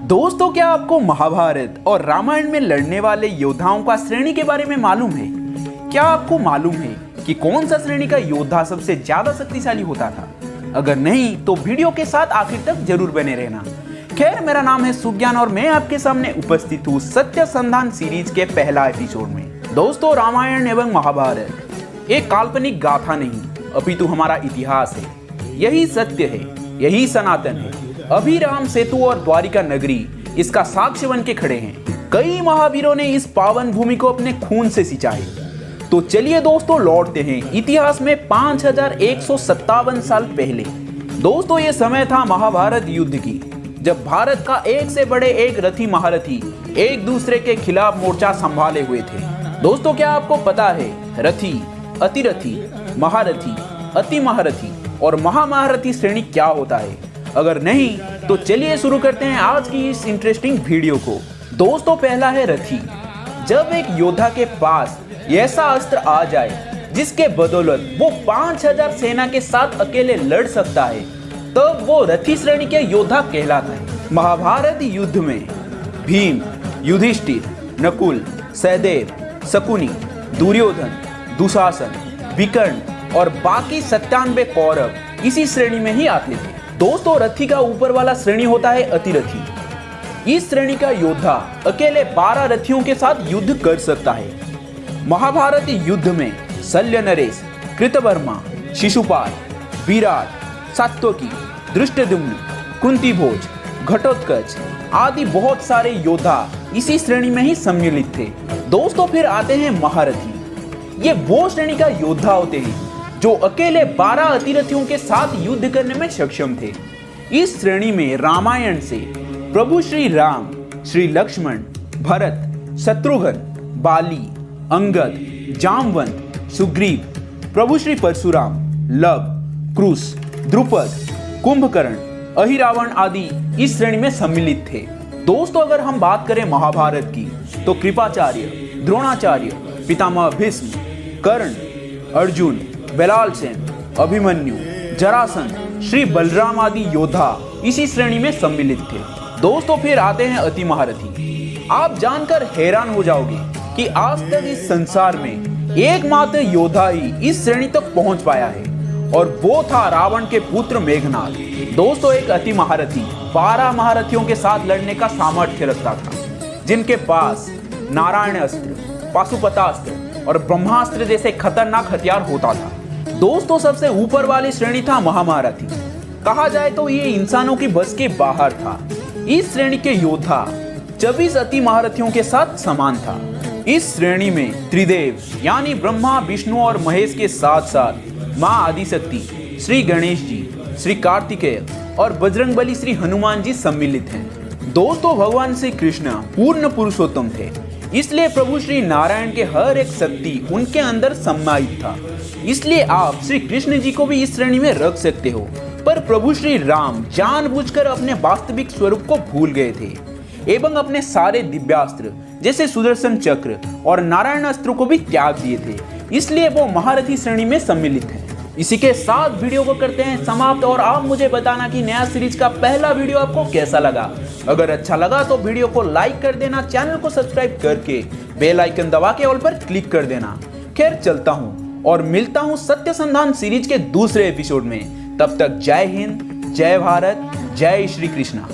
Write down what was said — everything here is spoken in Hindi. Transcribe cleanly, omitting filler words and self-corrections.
दोस्तों, क्या आपको महाभारत और रामायण में लड़ने वाले योद्धाओं का श्रेणी के बारे में मालूम है? क्या आपको मालूम है कि कौन सा श्रेणी का योद्धा सबसे ज्यादा शक्तिशाली होता था? अगर नहीं तो वीडियो के साथ आखिर तक जरूर बने रहना। खैर, मेरा नाम है सुज्ञान और मैं आपके सामने उपस्थित हूँ सत्य संधान सीरीज के पहला एपिसोड में। दोस्तों, रामायण एवं महाभारत एक काल्पनिक गाथा नहीं अपितु हमारा इतिहास है। यही सत्य है, यही सनातन है। अभी राम सेतु और द्वारिका नगरी इसका साक्ष्य बन के खड़े हैं। कई महावीरों ने इस पावन भूमि को अपने खून से सिंचा है। तो चलिए दोस्तों, लौटते हैं इतिहास में 5157 साल पहले। दोस्तों, ये समय था महाभारत युद्ध की, जब भारत का एक से बड़े एक रथी महारथी एक दूसरे के खिलाफ मोर्चा संभाले हुए थे। दोस्तों, क्या आपको पता है रथी, अतिरथी, महारथी, अति महारथी और महामहारथी श्रेणी क्या होता है? अगर नहीं तो चलिए शुरू करते हैं आज की इस इंटरेस्टिंग वीडियो को। दोस्तों, पहला है रथी। जब एक योद्धा के पास ऐसा अस्त्र आ जाए जिसके बदौलत वो 5000 सेना के साथ अकेले लड़ सकता है, तब वो रथी श्रेणी के योद्धा कहलाता है। महाभारत युद्ध में भीम, युधिष्ठिर, नकुल, सहदेव, शकुनी, दुर्योधन, दुशासन, विकर्ण और बाकी 97 कौरव इसी श्रेणी में ही आते थे। दोस्तों, रथी का ऊपर वाला श्रेणी होता है अतिरथी। इस श्रेणी का योद्धा अकेले 12 रथियों के साथ युद्ध कर सकता है। महाभारत युद्ध में शल्य नरेश, कृतवर्मा, शिशुपाल, विराट, सात्यकी, धृष्टद्युम्न, कुंती भोज, घटोत्कच आदि बहुत सारे योद्धा इसी श्रेणी में ही सम्मिलित थे। दोस्तों, फिर आते हैं महारथी। ये वो श्रेणी का योद्धा होते हैं जो अकेले 12 अतिरथियों के साथ युद्ध करने में सक्षम थे। इस श्रेणी में रामायण से प्रभु श्री राम, श्री लक्ष्मण, भरत, शत्रुघ्न, बाली, अंगद, जामवंत, सुग्रीव, प्रभु श्री परशुराम, लव, कुश, द्रुपद, कुंभकर्ण, अहिरावण आदि इस श्रेणी में सम्मिलित थे। दोस्तों, अगर हम बात करें महाभारत की तो कृपाचार्य, द्रोणाचार्य, पितामह भीष्म, कर्ण, अर्जुन, बेलाल सेन, अभिमन्यु, जरासंध, श्री बलराम आदि योद्धा इसी श्रेणी में सम्मिलित थे। दोस्तों, फिर आते हैं अति महारथी। आप जानकर हैरान हो जाओगे कि आज तक इस संसार में एकमात्र योद्धा ही इस श्रेणी तक पहुंच पाया है, और वो था रावण के पुत्र मेघनाद। दोस्तों, एक अति महारथी 12 महारथियों के साथ लड़ने का सामर्थ्य रखता था, जिनके पास नारायण अस्त्र, पाशुपतास्त्र और ब्रह्मास्त्र जैसे खतरनाक हथियार होता था। दोस्तों, सबसे ऊपर वाली श्रेणी था महामहारथी। कहा जाए तो ये इंसानों की बस के बाहर था। इस श्रेणी के योद्धा 24 अति महारथियों के साथ समान था। इस श्रेणी में त्रिदेव यानी ब्रह्मा, विष्णु और महेश के साथ साथ माँ आदिशक्ति, श्री गणेश जी, श्री कार्तिकेय और बजरंगबली श्री हनुमान जी सम्मिलित हैं। दोस्तों, भगवान श्री कृष्ण पूर्ण पुरुषोत्तम थे, इसलिए प्रभु श्री नारायण के हर एक शक्ति उनके अंदर समाहित था। इसलिए आप श्री कृष्ण जी को भी इस श्रेणी में रख सकते हो। पर प्रभु श्री राम जानबूझकर अपने वास्तविक स्वरूप को भूल गए थे एवं अपने सारे दिव्यास्त्र जैसे सुदर्शन चक्र और नारायण अस्त्र को भी त्याग दिए थे, इसलिए वो महारथी श्रेणी में सम्मिलित हैं। इसी के साथ वीडियो को करते हैं समाप्त, और आप मुझे बताना कि नया सीरीज का पहला वीडियो आपको कैसा लगा। अगर अच्छा लगा तो वीडियो को लाइक कर देना, चैनल को सब्सक्राइब करके बेल आइकन दबा के ऑल पर क्लिक कर देना। खैर, चलता हूँ और मिलता हूँ सत्य संधान सीरीज के दूसरे एपिसोड में। तब तक जय हिंद, जय भारत, जय श्री कृष्णा।